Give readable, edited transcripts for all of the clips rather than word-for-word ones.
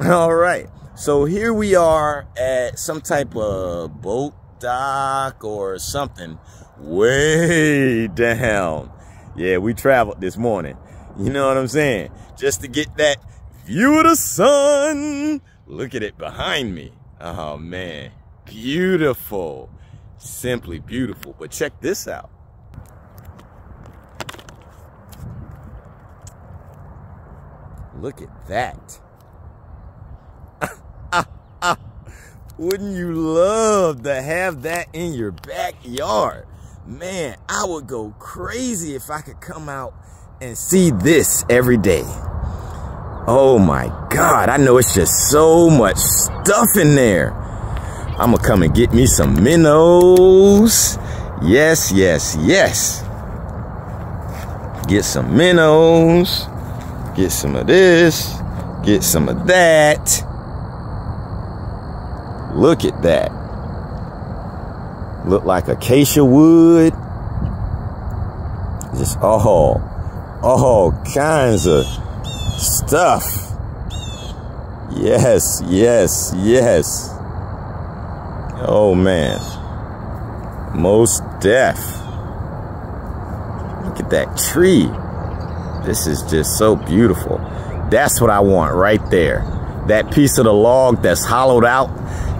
All right, so here we are at some type of boat dock or something way down. Yeah, we traveled this morning. You know what I'm saying? Just to get that view of the sun. Look at it behind me. Oh man, beautiful, simply beautiful. But check this out. Look at that. Wouldn't you love to have that in your backyard? Man, I would go crazy if I could come out and see this every day. Oh my God, I know it's just so much stuff in there. I'm gonna come and get me some minnows. Yes, yes, yes. Get some minnows. Get some of this. Get some of that. Look at that. Look like acacia wood. Just all kinds of stuff. Yes, yes, yes. Oh man. Most deaf. Look at that tree. This is just so beautiful. That's what I want right there. That piece of the log that's hollowed out.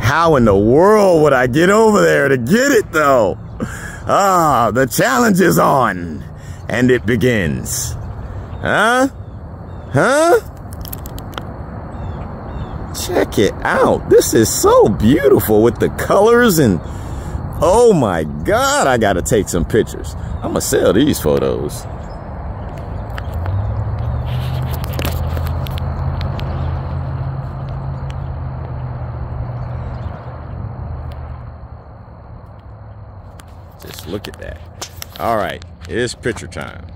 How in the world would I get over there to get it though? Ah, the challenge is on. And it begins. Huh? Huh? Check it out. This is so beautiful with the colors and oh my God, I gotta take some pictures. I'm gonna sell these photos. Just look at that. All right, it's picture time.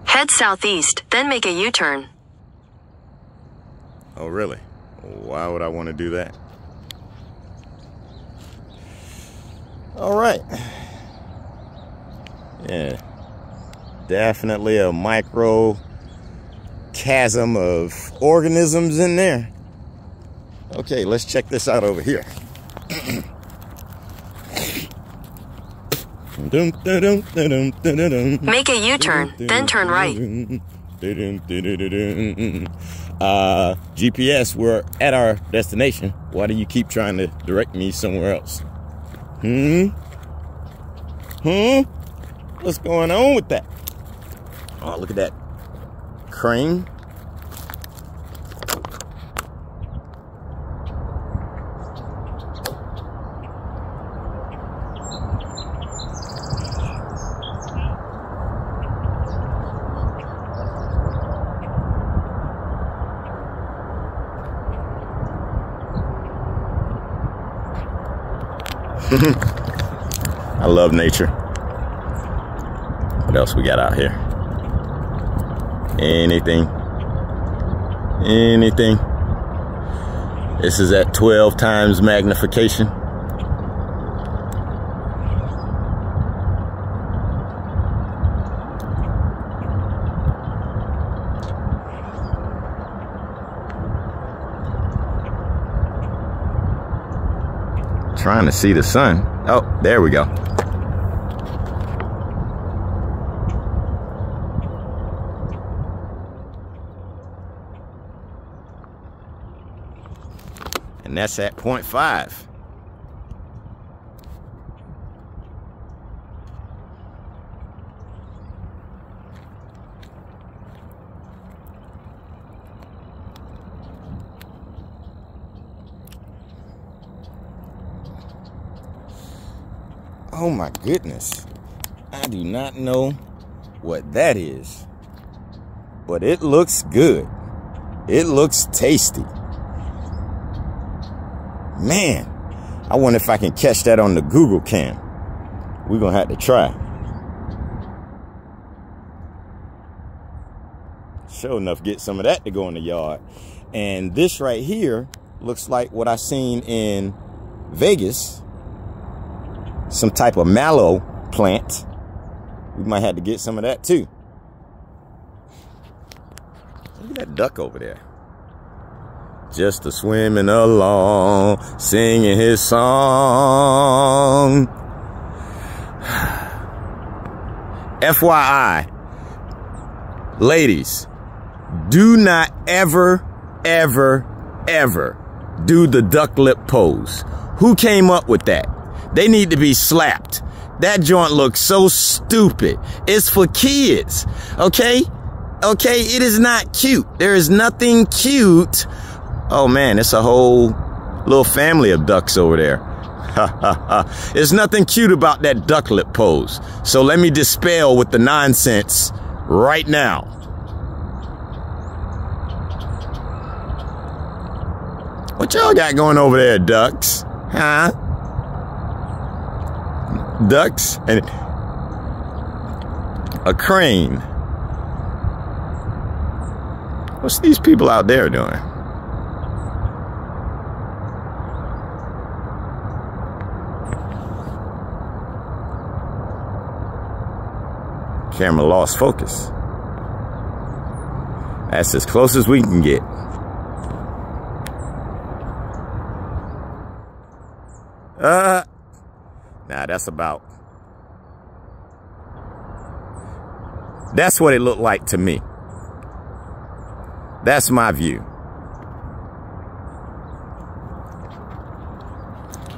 Head southeast, then make a U-turn. Oh, really? Why would I want to do that? All right. Yeah. Definitely a micro chasm of organisms in there. Okay, let's check this out over here. Make a U-turn, then turn right. GPS, we're at our destination. Why do you keep trying to direct me somewhere else? What's going on with that? Oh, look at that crane. I love nature. What else we got out here? Anything. This is at 12 times magnification. trying to see the sun. Oh, there we go. And that's at 0.5. Oh my goodness. I do not know what that is, but it looks good. It looks tasty. Man, I wonder if I can catch that on the Google cam. We're gonna have to try. Sure enough, get some of that to go in the yard. And this right here looks like what I seen in Vegas. Some type of mallow plant. We might have to get some of that too. Look at that duck over there. Just a swimming along, singing his song. FYI, ladies, do not ever, ever, ever do the duck lip pose. Who came up with that? They need to be slapped. That joint looks so stupid. It's for kids, okay? Okay, it is not cute. There is nothing cute. Oh man, it's a whole little family of ducks over there. There's nothing cute about that duck lip pose. So let me dispel with the nonsense right now. What y'all got going over there, ducks? Huh? Ducks and a crane. What's these people out there doing? Camera lost focus. That's as close as we can get. Nah, that's what it looked like to me. That's my view.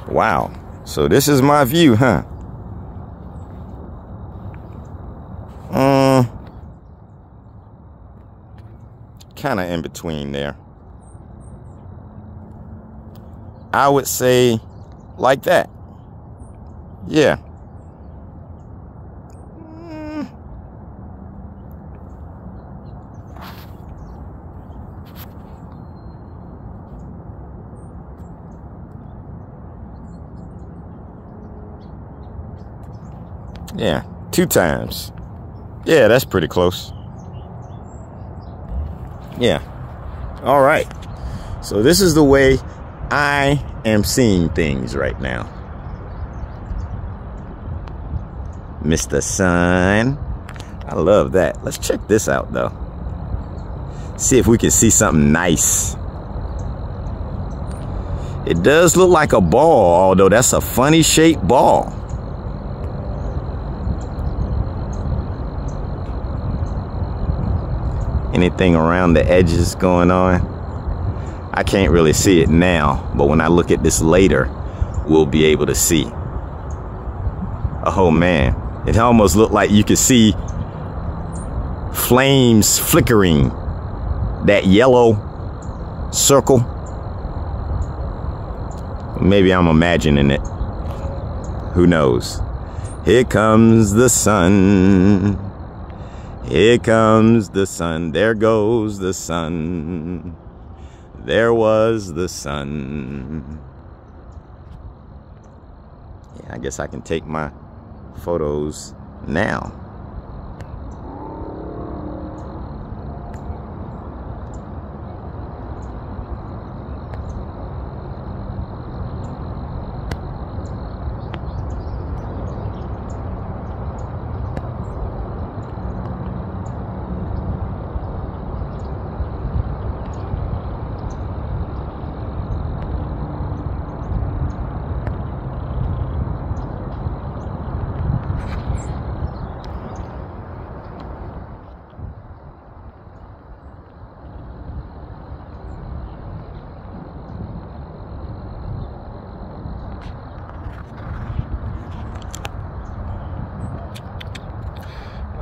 Wow. So this is my view, huh? Kind of in between there. I would say like that. Yeah. Yeah, 2 times. Yeah, that's pretty close. Yeah. All right. So this is the way I am seeing things right now. Mr. Sun. I love that. Let's check this out though. See if we can see something nice. It does look like a ball, although that's a funny shaped ball. Anything around the edges going on? I can't really see it now, but when I look at this later, we'll be able to see. Oh man, it almost looked like you could see flames flickering. That yellow circle. Maybe I'm imagining it. Who knows? Here comes the sun. Here comes the sun. There goes the sun. There was the sun. Yeah, I guess I can take my photos now.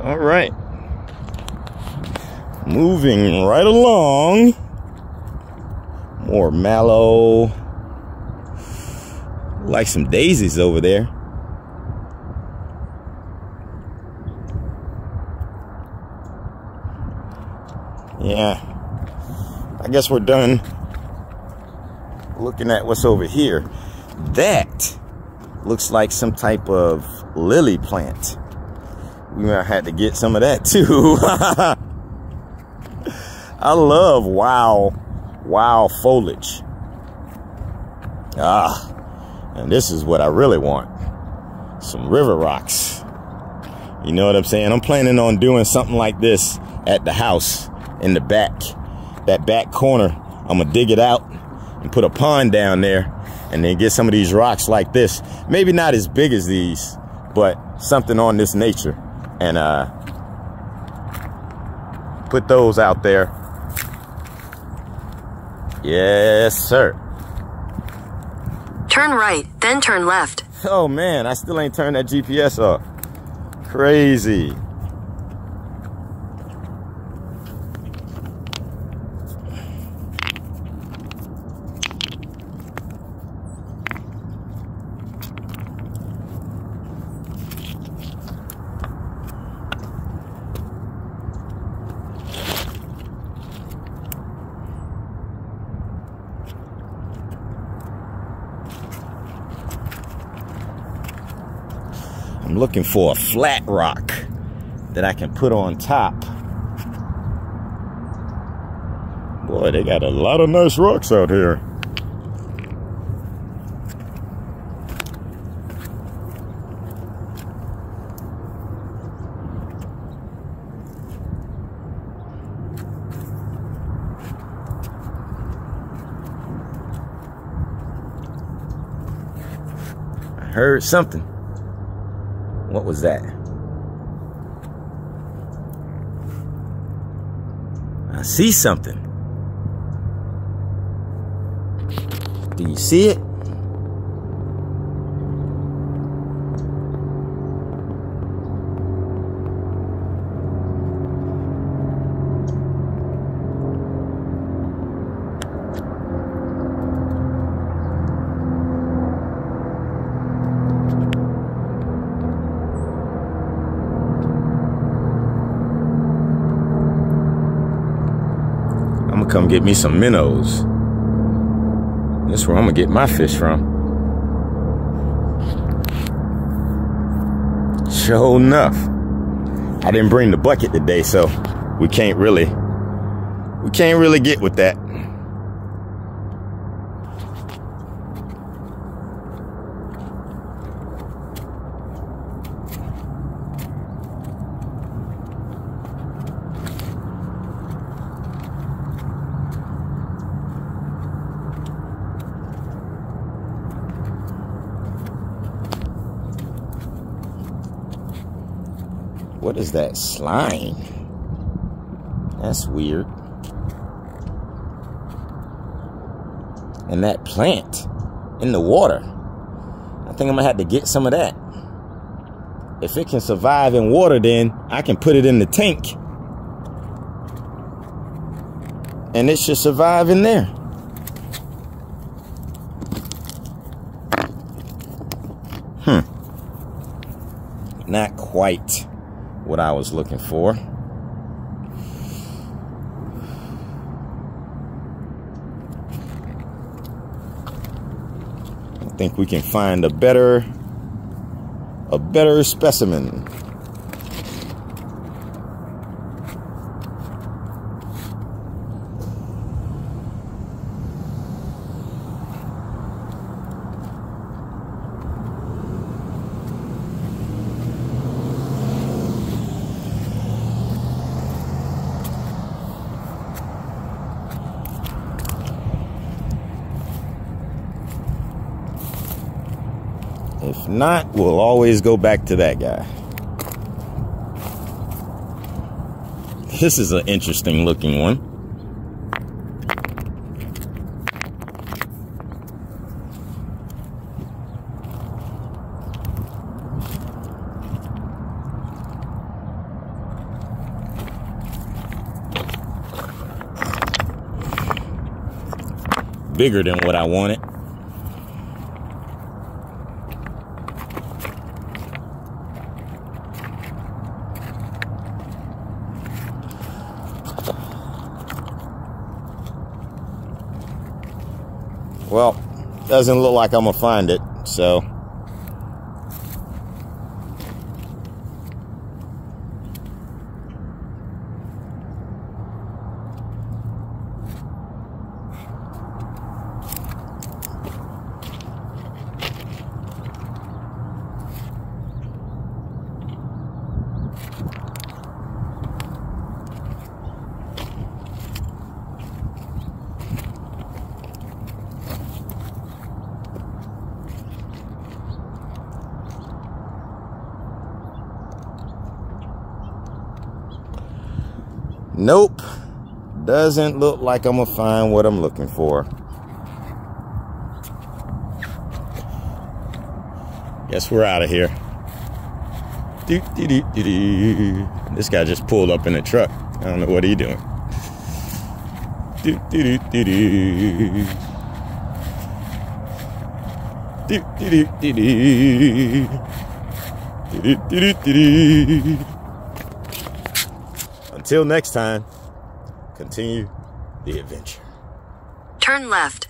All right. Moving right along. More mallow. Like some daisies over there. Yeah. I guess we're done looking at what's over here. That looks like some type of lily plant. We might have to get some of that too. I love wild foliage. And this is what I really want. Some river rocks. You know what I'm saying? I'm planning on doing something like this at the house in the back. That back corner, I'm gonna dig it out and put a pond down there and then get some of these rocks like this. Maybe not as big as these, but something on this nature. And put those out there. Yes, sir. Turn right, then turn left. Oh man, I still ain't turned that GPS off. Crazy. I'm looking for a flat rock that I can put on top. Boy, they got a lot of nice rocks out here. I heard something. What was that? I see something. Do you see it? I'm gonna come get me some minnows. This is where I'm gonna get my fish from. Sure enough. I didn't bring the bucket today, so we can't really get with that. What is that slime? That's weird. And that plant in the water. I think I'm gonna have to get some of that. If it can survive in water, then I can put it in the tank. And it should survive in there. Not quite what I was looking for. I think we can find a better specimen. If not, we'll always go back to that guy. This is an interesting looking one. bigger than what I wanted. Well, doesn't look like I'm gonna find it, so. Nope, doesn't look like I'm gonna find what I'm looking for. Guess we're out of here. This guy just pulled up in a truck. I don't know what he's doing. Until next time, continue the adventure. Turn left.